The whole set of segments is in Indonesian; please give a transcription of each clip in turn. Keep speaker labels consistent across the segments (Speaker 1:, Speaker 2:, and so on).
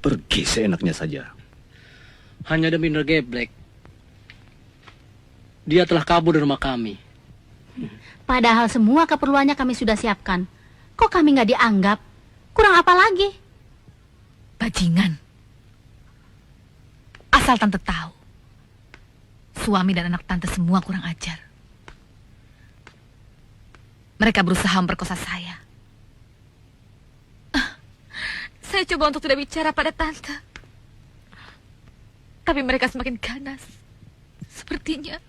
Speaker 1: pergi seenaknya saja.
Speaker 2: Hanya demi ngegeblek. Dia telah kabur dari rumah kami.
Speaker 3: Padahal semua keperluannya kami sudah siapkan. Kok kami nggak dianggap? Kurang apa lagi?
Speaker 4: Bajingan. Asal tante tahu, suami dan anak tante semua kurang ajar. Mereka berusaha memperkosa saya. Saya coba untuk tidak bicara pada tante. Tapi mereka semakin ganas. Sepertinya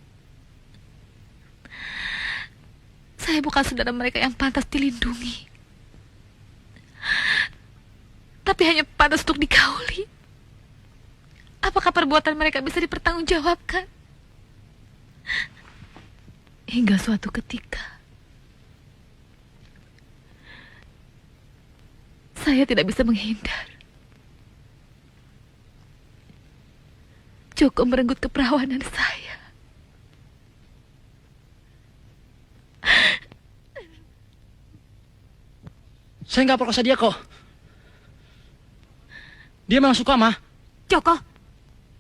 Speaker 4: saya bukan saudara mereka yang pantas dilindungi. Tapi hanya pantas untuk digauli. Apakah perbuatan mereka bisa dipertanggungjawabkan? Hingga suatu ketika saya tidak bisa menghindar. Joko merenggut keperawanan saya.
Speaker 2: Saya nggak perkosa dia kok. Dia memang suka, Ma.
Speaker 4: Joko,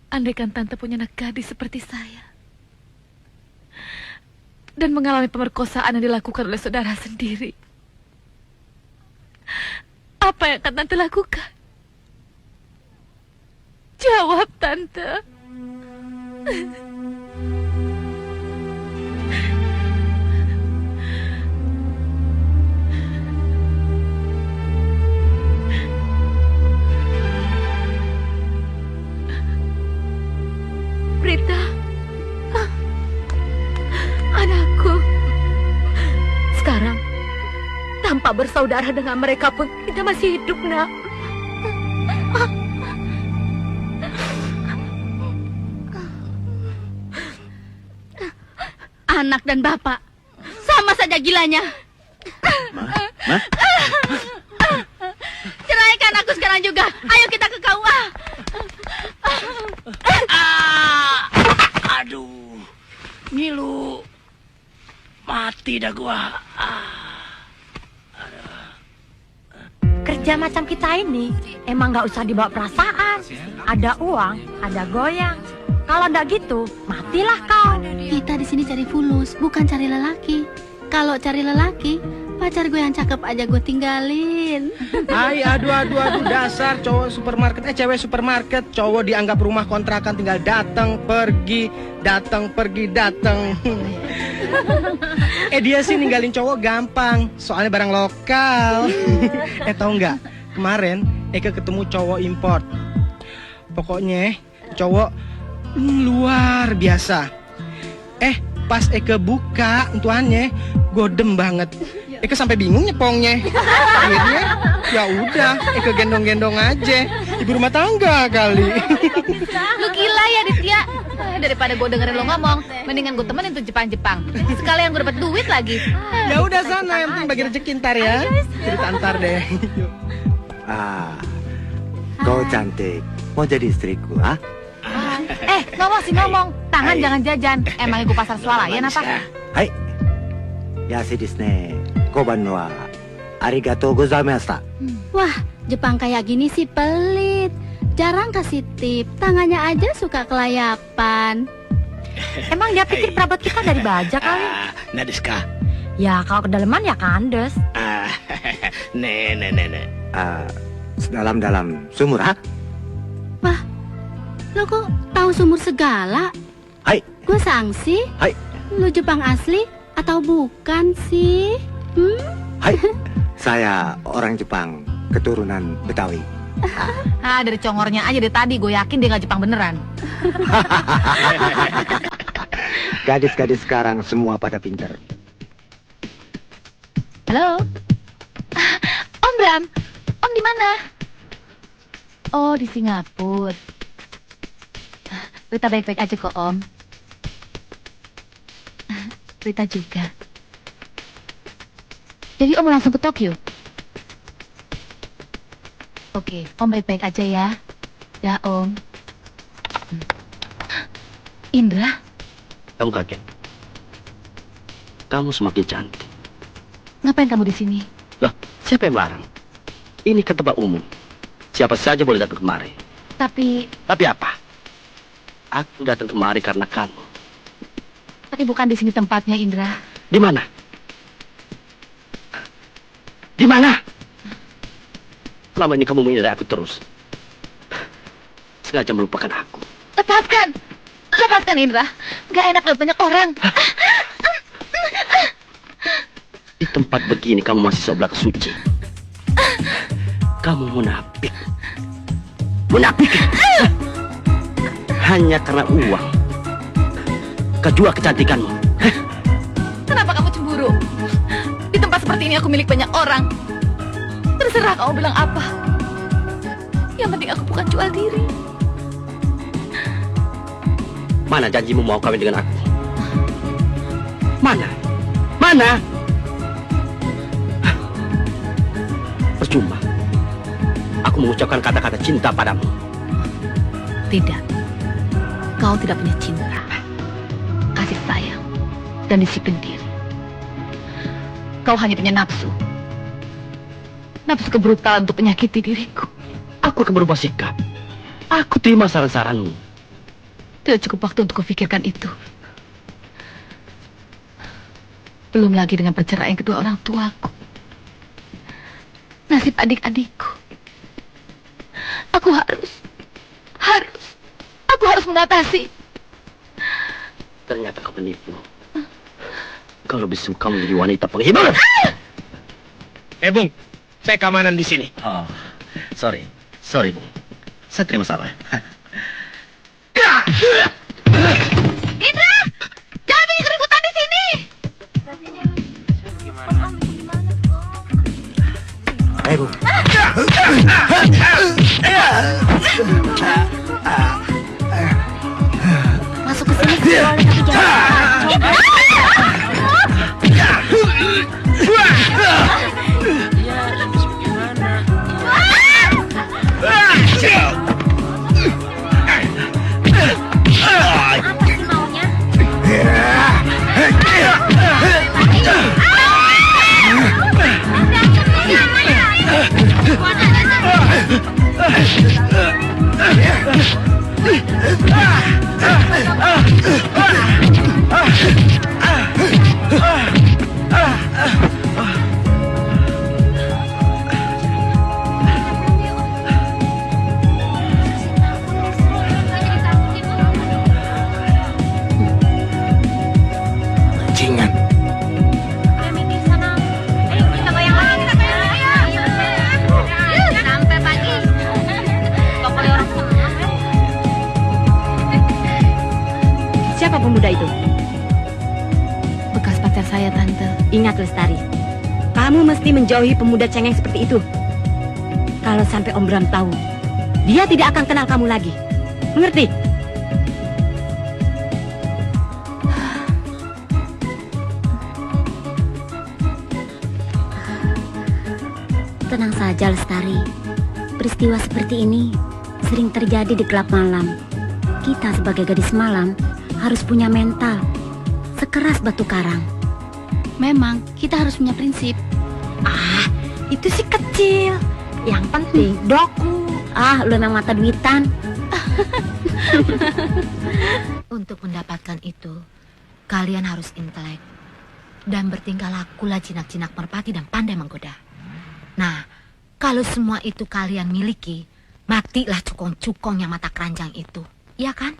Speaker 4: andaikan tante punya anak gadis seperti saya dan mengalami pemerkosaan yang dilakukan oleh saudara sendiri, apa yang akan tante lakukan? Jawab, tante. Rita, anakku. Sekarang, tanpa bersaudara dengan mereka pun, kita masih hidup, nak.
Speaker 3: Anak dan bapak sama saja gilanya.
Speaker 1: Ma?
Speaker 3: Ceraikan aku sekarang juga. Ayo kita ke KUA.
Speaker 2: Aduh, ngilu. Mati dah gua.
Speaker 5: Kerja macam kita ini emang nggak usah dibawa perasaan. Ada uang, ada goyang. Kalau ndak gitu, matilah kau.
Speaker 3: Kita di sini cari fulus, bukan cari lelaki. Kalau cari lelaki, pacar gue yang cakep aja gue tinggalin.
Speaker 6: Hai, aduh, dasar cowok supermarket, cewek supermarket. Cowok dianggap rumah kontrakan, tinggal datang, pergi. Dia sih ninggalin cowok gampang, soalnya barang lokal. Tahu nggak? Kemarin Eka ketemu cowok import. Pokoknya cowok luar biasa. Pas Eka buka tuannya, godem banget. Eka sampai bingung nyepongnya. Akhirnya ya udah, Eka gendong-gendong aja. Ibu rumah tangga kali.
Speaker 4: Lu gila ya, Ditya. Daripada gue dengerin lo ngomong, mendingan gue temenin tuh Jepang. Sekalian gue dapet duit lagi.
Speaker 6: Ya udah sana, yang penting bagi rezeki ntar ya. Cerita ntar deh.
Speaker 7: Kau cantik, mau jadi istriku, ah?
Speaker 4: Ngomong sih ngomong. Tangan jangan jajan. Emangnya gue pasar swalayan apa?
Speaker 7: Hai, yasi desu ne. Kobanwa, arigatou gozaimashita.
Speaker 3: Wah, Jepang kayak gini sih pelit. Jarang kasih tip, tangannya aja suka kelayapan.
Speaker 5: Emang dia pikir perabot kita dari baja kali?
Speaker 1: Nadeska.
Speaker 5: Ya kalau kedalaman ya kandes.
Speaker 1: Ne.
Speaker 7: Sedalam-dalam sumur, ah?
Speaker 3: Wah, lo kok tahu sumur segala?
Speaker 7: Hai.
Speaker 3: Gue sangsi.
Speaker 7: Hai.
Speaker 3: Lu Jepang asli atau bukan sih?
Speaker 7: Hai, saya orang Jepang, keturunan Betawi.
Speaker 4: Dari congornya aja dari tadi gue yakin dia nggak Jepang beneran.
Speaker 7: Gadis-gadis sekarang semua pada pinter.
Speaker 4: Halo, Om Bram, Om di mana? Oh, di Singapura. Rita baik-baik aja kok, Om. Rita juga. Jadi Om langsung ke Tokyo? Oke, Om baik-baik aja ya. Ya, Om. Indra?
Speaker 2: Kamu kaget. Kamu semakin cantik.
Speaker 4: Ngapain kamu di sini?
Speaker 2: Loh, siapa yang larang? Ini kan tempat umum. Siapa saja boleh datang kemari.
Speaker 4: Tapi
Speaker 2: Apa? Aku datang kemari karena kamu.
Speaker 4: bukan di sini tempatnya, Indra.
Speaker 2: Di mana? Di mana? Selama ini kamu menghindari aku terus. Sengaja melupakan aku.
Speaker 4: Lepaskan Indra. Gak enak lihat banyak orang.
Speaker 2: Di tempat begini kamu masih sebelah suci. Kamu munafik. Munafik. Hanya karena uang. Kau jual kecantikanmu.
Speaker 4: Kenapa kamu cemburu? Di tempat seperti ini aku milik banyak orang. Terserah kamu bilang apa. Yang penting aku bukan jual diri.
Speaker 2: Mana janjimu mau kawin dengan aku? Mana? Mana? Percuma. Aku mengucapkan kata-kata cinta padamu.
Speaker 4: Tidak. Kau tidak punya cinta, kasih sayang, dan disiplin diri. Kau hanya punya nafsu. Nafsu kebrutalan untuk menyakiti diriku.
Speaker 2: Aku akan berubah sikap. Aku terima saran-saranmu.
Speaker 4: Tidak cukup waktu untuk kufikirkan itu. Belum lagi dengan perceraian kedua orang tuaku. Nasib adik-adikku. Aku harus mengatasi.
Speaker 2: Ternyata kau penipu. Kau lebih suka menjadi wanita penghibur.
Speaker 6: Bung, saya keamanan di sini.
Speaker 2: Oh, sorry, Bung. Saya terima salah.
Speaker 4: Indra! Jangan bikin keributan di sini!
Speaker 7: Bung.
Speaker 3: Masuk ke sini boleh tapi jangan. Apa sih maunya?
Speaker 6: Bajingan.
Speaker 3: Sampai pagi. Pokoknya orang
Speaker 5: Siapa pemuda itu?
Speaker 4: Bekas pacar saya, Tante.
Speaker 5: Ingat, Lestari. Kamu mesti menjauhi pemuda cengeng seperti itu. Kalau sampai Om Bram tahu, dia tidak akan kenal kamu lagi. Mengerti?
Speaker 3: Tenang saja, Lestari. Peristiwa seperti ini sering terjadi di gelap malam. Kita sebagai gadis malam harus punya mental sekeras batu karang. Memang kita harus punya prinsip.
Speaker 5: Itu sih kecil. Yang penting doku.
Speaker 3: Lu memang mata duitan.
Speaker 4: Untuk mendapatkan itu, kalian harus intelek dan bertingkah lakulah jinak-jinak merpati dan pandai menggoda. Nah, kalau semua itu kalian miliki, matilah cukong-cukong yang mata keranjang itu. Iya kan?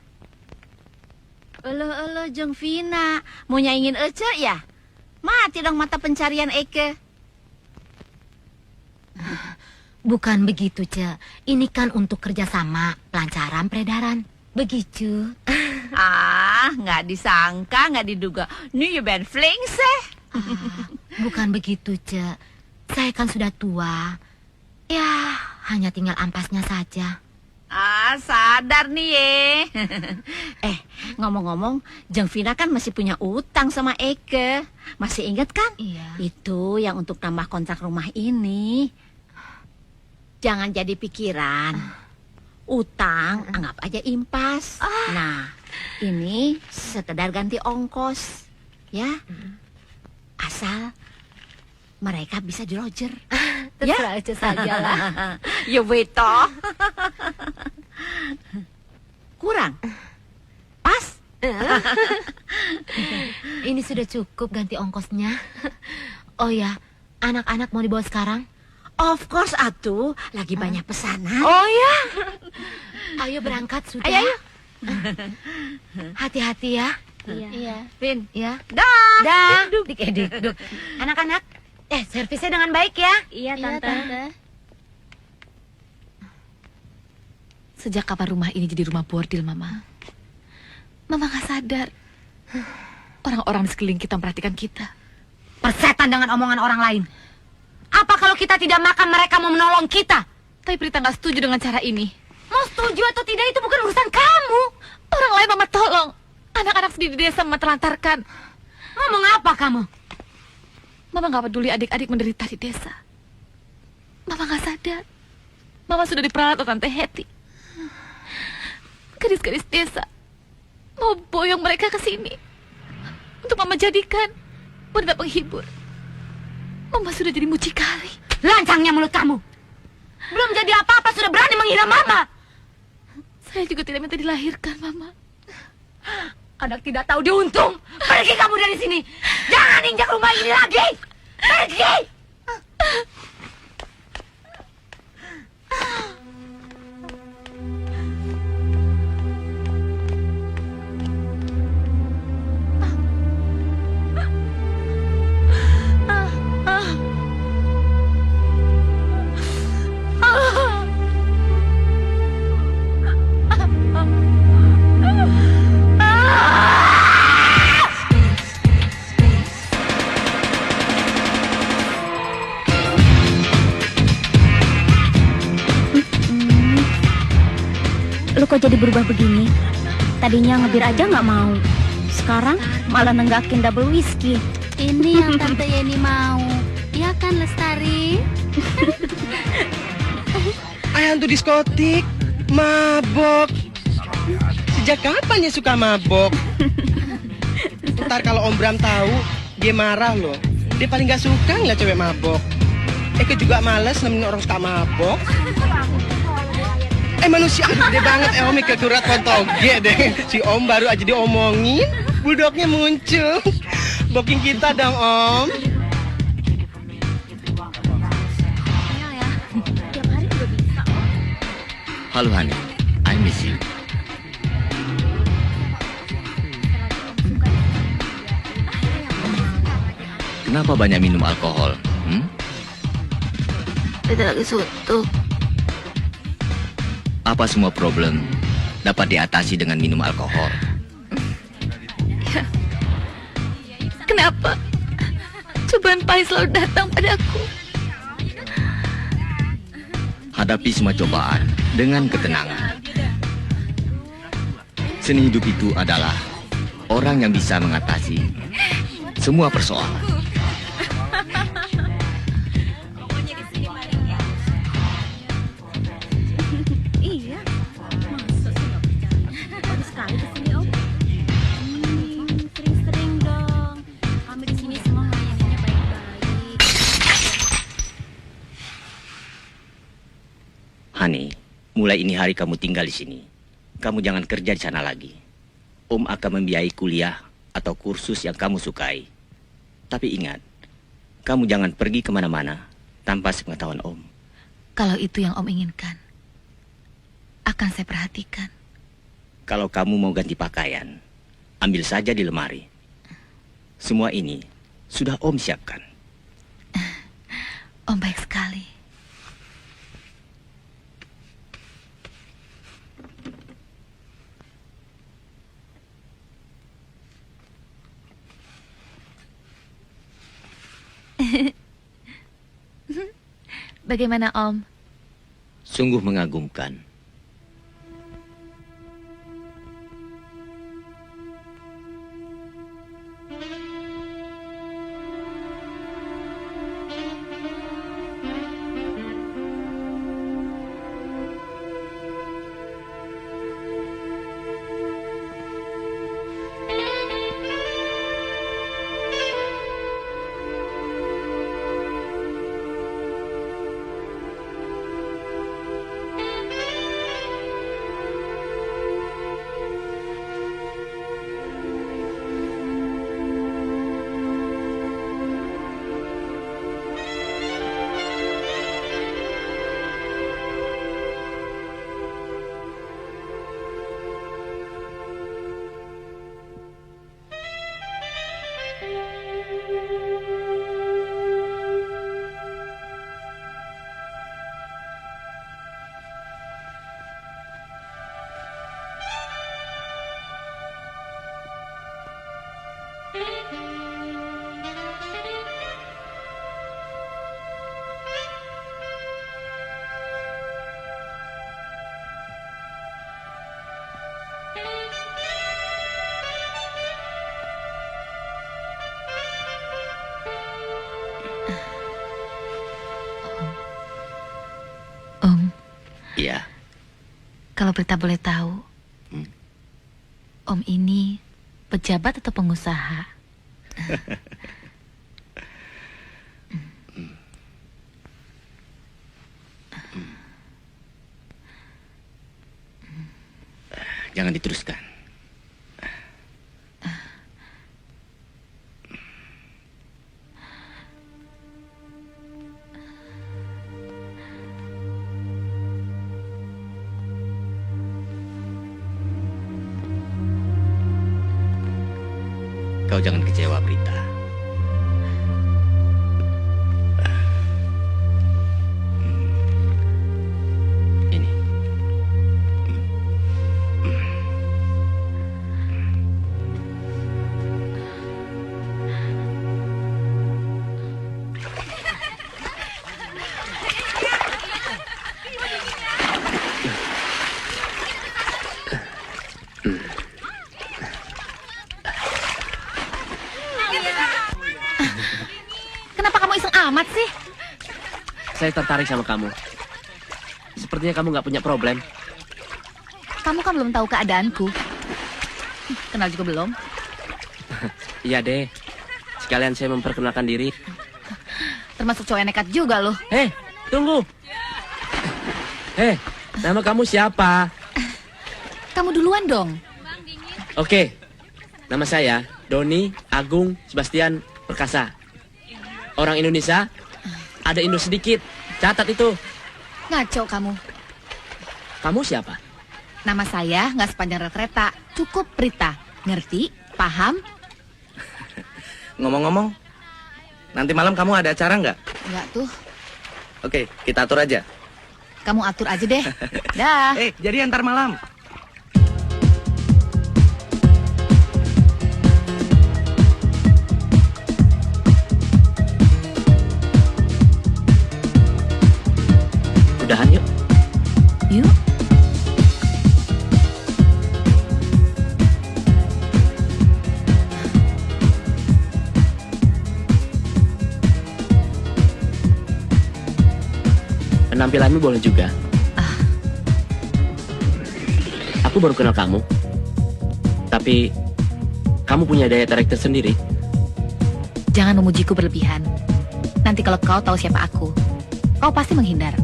Speaker 3: Elo Jeng Vina, mau nyaingin Ece ya? Mati dong mata pencarian Eke.
Speaker 4: Bukan begitu, Ce. Ini kan untuk kerjasama, pelancaran, peredaran. Begitu.
Speaker 8: Nggak disangka, nggak diduga. Nih, you ben fling seh.
Speaker 4: Bukan begitu, Ce. Saya kan sudah tua. Ya, hanya tinggal ampasnya saja.
Speaker 8: Sadar nih ye. Ngomong-ngomong, Jeng Vina kan masih punya utang sama Eke. Masih ingat kan?
Speaker 4: Iya.
Speaker 8: Itu yang untuk nambah kontrak rumah ini. Jangan jadi pikiran. Utang, anggap aja impas. Nah, ini sekedar ganti ongkos. Ya, asal mereka bisa di Roger.
Speaker 4: Terserah aja saja lah.
Speaker 8: Ya beto. Kurang? Pas?
Speaker 4: Ini sudah cukup ganti ongkosnya. Oh ya, anak-anak mau dibawa sekarang?
Speaker 8: Of course atuh, lagi banyak pesanan.
Speaker 4: Oh ya. Ayo berangkat sudah.
Speaker 8: Ayo.
Speaker 4: Hati-hati ya.
Speaker 3: Iya.
Speaker 4: Vin, ya.
Speaker 8: Dah.
Speaker 4: Dah. Dik, duk. Anak-anak, servisnya dengan baik ya.
Speaker 3: Iya, Tante.
Speaker 9: Sejak kapan rumah ini jadi rumah bordil, Mama? Mama gak sadar. Orang-orang di sekeliling kita memperhatikan kita.
Speaker 4: Persetan dengan omongan orang lain. Apa kalau kita tidak makan, mereka mau menolong kita?
Speaker 9: Tapi Prita gak setuju dengan cara ini.
Speaker 4: Mau setuju atau tidak itu bukan urusan kamu.
Speaker 9: Orang lain Mama tolong. Anak-anak sendiri di desa Mama telantarkan.
Speaker 4: Ngomong apa kamu?
Speaker 9: Mama gak peduli adik-adik menderita di desa. Mama gak sadar. Mama sudah diperalat oleh Tante Hetty. Gadis-gadis desa mau boyong mereka ke sini untuk Mama jadikan wanita penghibur. Mama sudah jadi mucikari.
Speaker 4: Lancangnya mulut kamu. Belum jadi apa-apa sudah berani menghina Mama.
Speaker 9: Saya juga tidak minta dilahirkan, Mama.
Speaker 4: Anak tidak tahu diuntung. Pergi kamu dari sini. Jangan injak rumah ini lagi. Pergi.
Speaker 3: Lu kok jadi berubah begini? Tadinya ngebir aja nggak mau. Sekarang malah nenggakin double whiskey.
Speaker 10: Ini yang Tante Yeni mau. Iya kan, Lestari?
Speaker 6: Ayah tuh diskotik, mabok. Sejak kapan dia suka mabok? Ntar kalau Om Bram tahu, dia marah loh. Dia paling gak suka ngeliat cewek mabok. Eke juga males nemenin orang suka mabok. Manusia gede banget, Om Eke kurat kontoge deh. Si Om baru aja diomongin, buldognya muncul. Booking kita dong, Om.
Speaker 2: Halo Hani, I miss you. Kenapa banyak minum alkohol?
Speaker 9: Tidak lagi suntuk.
Speaker 2: Apa semua problem dapat diatasi dengan minum alkohol?
Speaker 9: Kenapa? Cobaan pahit selalu datang padaku.
Speaker 2: Hadapi semua cobaan dengan ketenangan. Seni hidup itu adalah orang yang bisa mengatasi semua persoalan.
Speaker 3: Iya. Masa sih nggak percaya? Bagus sekali di sini, Om. Sering-sering dong. Kami di sini semua melayaninya baik-baik.
Speaker 2: Hani, mulai ini hari kamu tinggal di sini. Kamu jangan kerja di sana lagi. Om akan membiayai kuliah atau kursus yang kamu sukai. Tapi ingat, kamu jangan pergi kemana-mana tanpa sepengetahuan Om.
Speaker 9: Kalau itu yang Om inginkan, akan saya perhatikan.
Speaker 2: Kalau kamu mau ganti pakaian, ambil saja di lemari. Semua ini sudah Om siapkan.
Speaker 9: Om baik sekali. Bagaimana Om?
Speaker 2: Sungguh mengagumkan.
Speaker 9: Kalau Prita boleh tahu, Om ini pejabat atau pengusaha?
Speaker 2: Jangan diteruskan. Kau jangan kecewa, Prita. Ini.
Speaker 4: Kenapa kamu iseng amat sih?
Speaker 11: Saya tertarik sama kamu. Sepertinya kamu nggak punya problem.
Speaker 4: Kamu kan belum tahu keadaanku. Kenal juga belum?
Speaker 11: Iya deh. Sekalian saya memperkenalkan diri.
Speaker 4: Termasuk cowok yang nekat juga loh.
Speaker 11: Hei, tunggu. Hei, nama kamu siapa?
Speaker 4: Kamu duluan dong.
Speaker 11: Oke, nama saya Doni Agung Sebastian Perkasa. Orang Indonesia, ada Indo sedikit. Catat itu.
Speaker 4: Ngaco kamu.
Speaker 11: Kamu siapa?
Speaker 4: Nama saya nggak sepanjang rel kereta. Cukup Prita. Ngerti? Paham?
Speaker 12: Ngomong-ngomong, nanti malam kamu ada acara nggak?
Speaker 4: Nggak tuh.
Speaker 12: Oke, kita atur aja.
Speaker 4: Kamu atur aja deh. Dah.
Speaker 12: Jadi antar malam.
Speaker 11: Udahan yuk.
Speaker 4: Yuk.
Speaker 11: Penampilanmu boleh juga. Aku baru kenal kamu. Tapi kamu punya daya tarik tersendiri.
Speaker 4: Jangan memujiku berlebihan. Nanti kalau kau tahu siapa aku, kau pasti menghindar.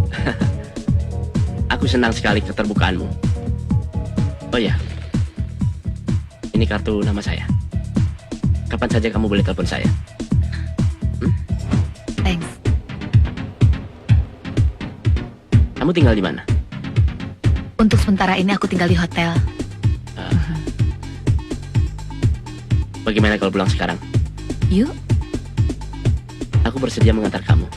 Speaker 11: Aku senang sekali keterbukaanmu. Oh ya, ini kartu nama saya. Kapan saja kamu boleh telepon saya.
Speaker 4: Thanks.
Speaker 11: Kamu tinggal di mana?
Speaker 4: Untuk sementara ini aku tinggal di hotel.
Speaker 11: Bagaimana kalau pulang sekarang?
Speaker 4: Yuk.
Speaker 11: Aku bersedia mengantar kamu.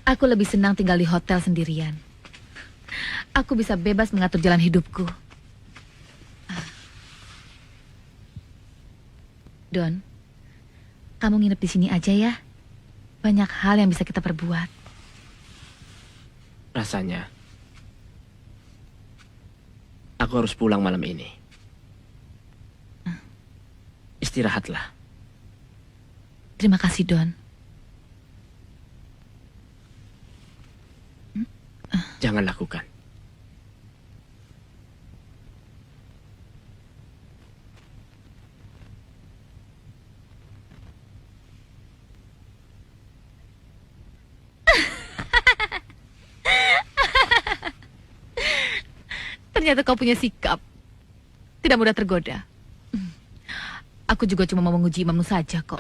Speaker 4: Aku lebih senang tinggal di hotel sendirian. Aku bisa bebas mengatur jalan hidupku. Don, kamu nginep di sini aja ya. Banyak hal yang bisa kita perbuat.
Speaker 11: Rasanya aku harus pulang malam ini. Istirahatlah.
Speaker 4: Terima kasih, Don.
Speaker 11: Jangan lakukan.
Speaker 4: Ternyata kau punya sikap. Tidak mudah tergoda. Aku juga cuma mau menguji imanmu saja kok.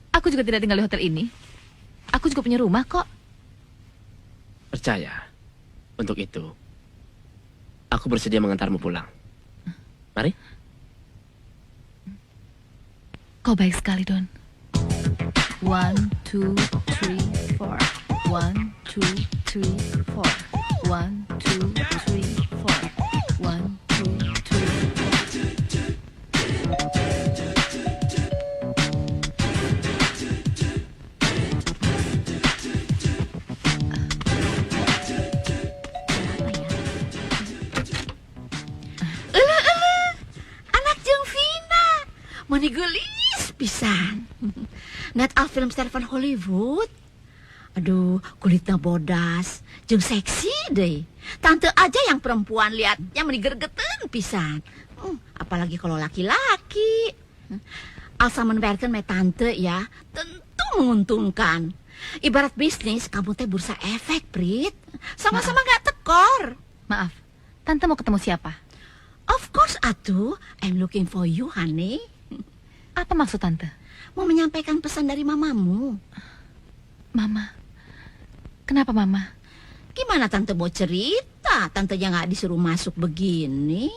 Speaker 4: Aku juga tidak tinggal di hotel ini. Aku juga punya rumah kok.
Speaker 11: Percaya. Untuk itu, aku bersedia mengantarmu pulang. Mari.
Speaker 4: Kau baik sekali, Don. 1, 2, 3, 4. 1, 2, 3, 4. 1, 2, 3, 4. 1, 2, 3, 4.
Speaker 8: Mani gelis pisan. Net al film star van Hollywood. Aduh, kulitnya bodas, jeung seksi deh. Tante aja yang perempuan liatnya meni gergeten pisan. Apalagi kalau laki-laki. Asa menverken me tante ya, tentu menguntungkan. Ibarat bisnis, kamu teh bursa efek, Prit. Sama-sama gak tekor.
Speaker 9: Maaf, tante mau ketemu siapa?
Speaker 8: Of course, atuh. I'm looking for you, honey.
Speaker 9: Apa maksud tante?
Speaker 8: Mau menyampaikan pesan dari mamamu.
Speaker 9: Mama? Kenapa mama?
Speaker 8: Gimana tante mau cerita? Tantenya gak disuruh masuk begini.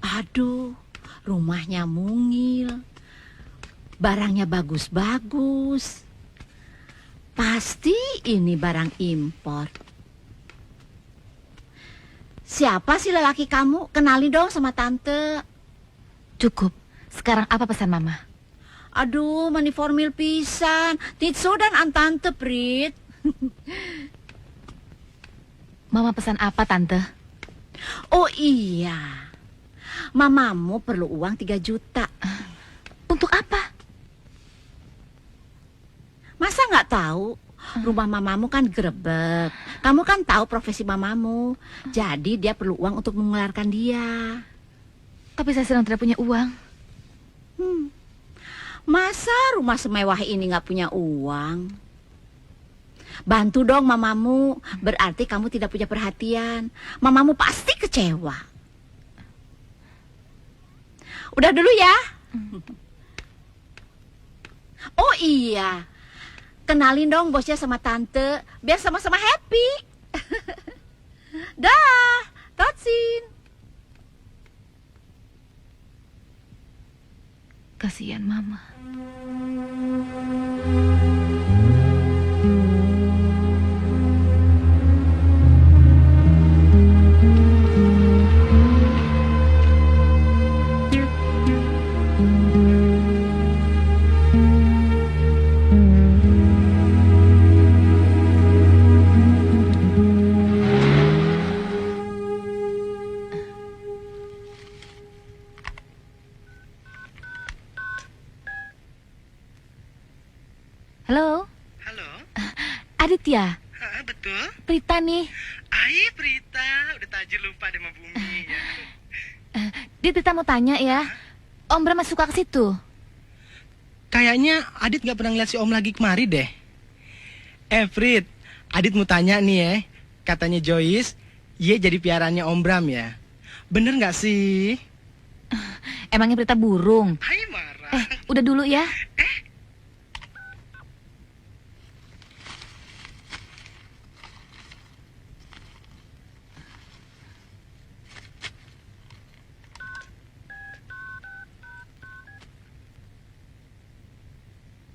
Speaker 8: Aduh, rumahnya mungil. Barangnya bagus-bagus. Pasti ini barang impor. Siapa sih lelaki kamu? Kenali dong sama tante.
Speaker 9: Cukup. Sekarang apa pesan mama?
Speaker 8: Aduh, mani formil pisan. Titso dan antante, Prit.
Speaker 9: Mama pesan apa, tante?
Speaker 8: Oh iya. Mamamu perlu uang 3 juta.
Speaker 9: Untuk apa?
Speaker 8: Masa nggak tahu? Rumah mamamu kan gerebek. Kamu kan tahu profesi mamamu. Jadi dia perlu uang untuk mengeluarkan dia.
Speaker 9: Tapi saya sedang tidak punya uang.
Speaker 8: Masa rumah semewah ini nggak punya uang? Bantu dong mamamu. Berarti kamu tidak punya perhatian. Mamamu pasti kecewa. Udah dulu ya. Oh iya. Kenalin dong bosnya sama tante. Biar sama-sama happy. Dah, Totsin.
Speaker 9: Kasihan mama. Halo?
Speaker 6: Halo?
Speaker 9: Aditya?
Speaker 6: Betul?
Speaker 9: Prita nih.
Speaker 6: Ai, Prita. Udah tajir lupa deh sama bumi ya.
Speaker 9: Dia Prita mau tanya ya. Om Bram masih suka ke situ?
Speaker 6: Kayaknya Adit gak pernah ngeliat si Om lagi kemari deh. Prit, Adit mau tanya nih ya. Katanya Joyce, ye jadi piarannya Om Bram ya. Bener gak sih?
Speaker 9: Emangnya Prita burung?
Speaker 6: Hai, marah.
Speaker 9: Udah dulu ya.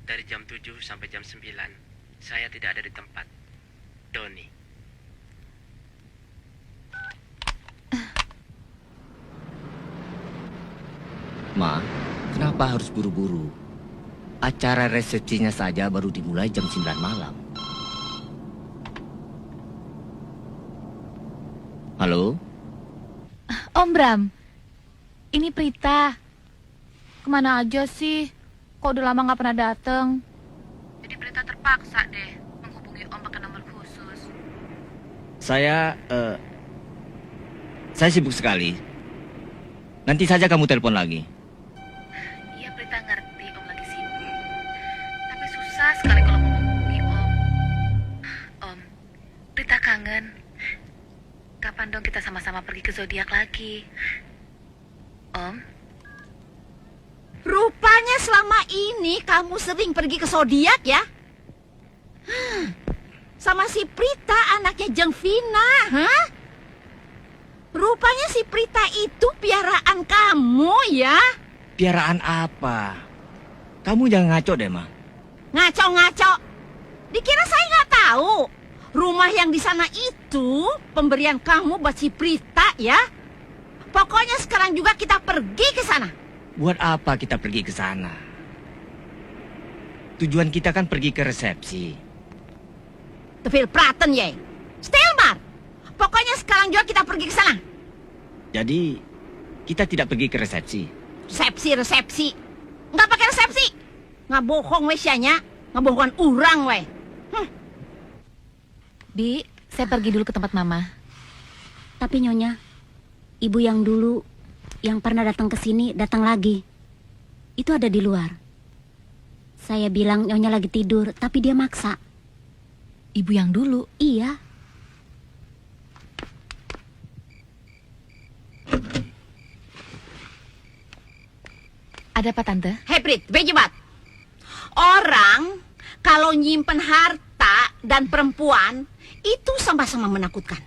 Speaker 11: Dari jam 7 sampai jam 9, saya tidak ada di tempat. Doni.
Speaker 2: Ma, kenapa harus buru-buru? Acara resepsinya saja baru dimulai jam 9 malam. Halo?
Speaker 9: Om Bram, ini Prita. Kemana aja sih? Kok udah lama gak pernah dateng? Jadi Prita terpaksa deh menghubungi Om pakai nomor khusus.
Speaker 2: Saya sibuk sekali. Nanti saja kamu telepon lagi.
Speaker 9: Iya, Prita ngerti Om lagi sibuk. Tapi susah sekali kalau mau menghubungi Om. Om, Prita kangen. Kapan dong kita sama-sama pergi ke zodiak lagi? Om?
Speaker 8: Rupanya selama ini kamu sering pergi ke zodiak ya? Sama si Prita anaknya Jeng Vina, hah? Rupanya si Prita itu piaraan kamu ya?
Speaker 2: Piaraan apa? Kamu jangan ngaco deh, Ma.
Speaker 8: Ngaco-ngaco. Dikira saya nggak tahu. Rumah yang di sana itu pemberian kamu buat si Prita ya? Pokoknya sekarang juga kita pergi ke sana.
Speaker 2: Buat apa kita pergi ke sana? Tujuan kita kan pergi ke resepsi.
Speaker 8: Tevil praten ye. Stilmar. Pokoknya sekarang juga kita pergi ke sana.
Speaker 2: Jadi, kita tidak pergi ke resepsi.
Speaker 8: Resepsi. Nggak pakai resepsi. Nggak bohong we sianya. Ngebohongan orang we.
Speaker 4: Bi, saya pergi dulu ke tempat Mama.
Speaker 3: Tapi Nyonya, ibu yang dulu yang pernah datang ke sini datang lagi. Itu ada di luar. Saya bilang Nyonya lagi tidur, tapi dia maksa.
Speaker 4: Ibu yang dulu?
Speaker 3: Iya.
Speaker 4: Ada apa, Tante?
Speaker 8: Hei Prit, bejebat. Orang kalau nyimpen harta dan perempuan itu sama-sama menakutkan.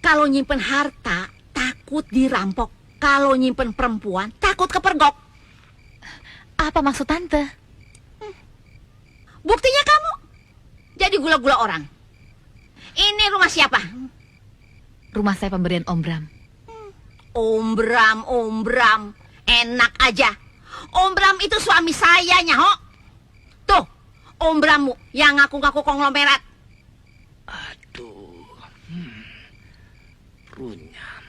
Speaker 8: Kalau nyimpen harta takut dirampok. Kalau nyimpen perempuan takut kepergok.
Speaker 4: Apa maksud Tante?
Speaker 8: Buktinya kamu jadi gula-gula orang. Ini rumah siapa?
Speaker 4: Rumah saya pemberian Om Bram.
Speaker 8: Om Bram. Enak aja. Om Bram itu suami saya, Nyaho. Tuh, Om Brammu yang ngaku-ngaku konglomerat.
Speaker 2: Runyam.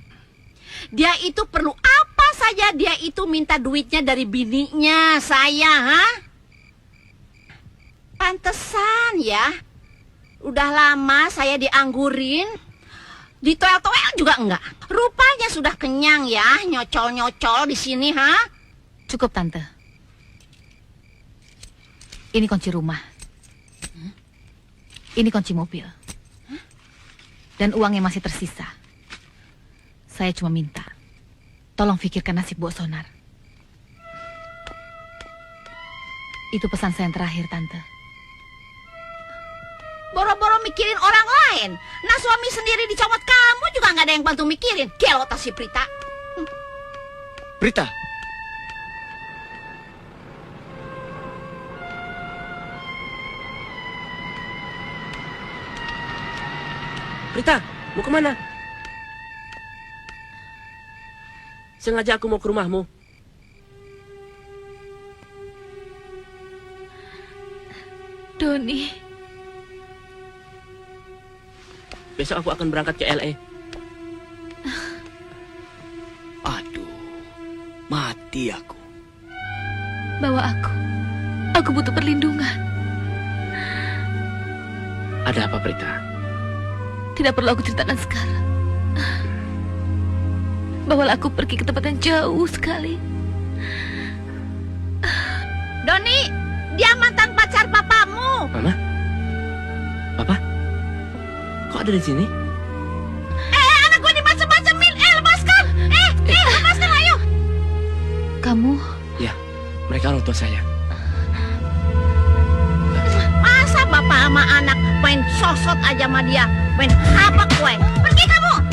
Speaker 8: Dia itu perlu apa saja, dia itu minta duitnya dari bininya saya, ha? Pantesan ya. Udah lama saya dianggurin. Ditoel-toel juga enggak. Rupanya sudah kenyang ya, nyocol-nyocol di sini, ha?
Speaker 4: Cukup, Tante. Ini kunci rumah. Ini kunci mobil. Dan uang yang masih tersisa. Saya cuma minta, tolong pikirkan nasib Bu Sonar. Itu pesan saya yang terakhir, Tante.
Speaker 8: Boro-boro mikirin orang lain. Nah suami sendiri dicomot, kamu juga nggak ada yang bantu mikirin. Kelota si Prita.
Speaker 2: Prita.
Speaker 11: Prita, mau kemana? Sengaja aku mau ke rumahmu.
Speaker 4: Doni.
Speaker 11: Besok aku akan berangkat ke LA.
Speaker 2: Aduh, mati aku.
Speaker 4: Bawa aku. Aku butuh perlindungan.
Speaker 11: Ada apa, Prita?
Speaker 4: Tidak perlu aku ceritakan sekarang. Bawalah aku pergi ke tempat yang jauh sekali.
Speaker 8: Doni, dia mantan pacar papamu.
Speaker 11: Mama? Papa? Kok ada di sini?
Speaker 8: Anak gue dimacem-macemin. Lepaskan. Lepaskan, ayo.
Speaker 4: Kamu?
Speaker 11: Ya, mereka orang tua saya.
Speaker 8: Masa bapak sama anak main sosot aja sama dia, main hapak gue. Pergi kamu.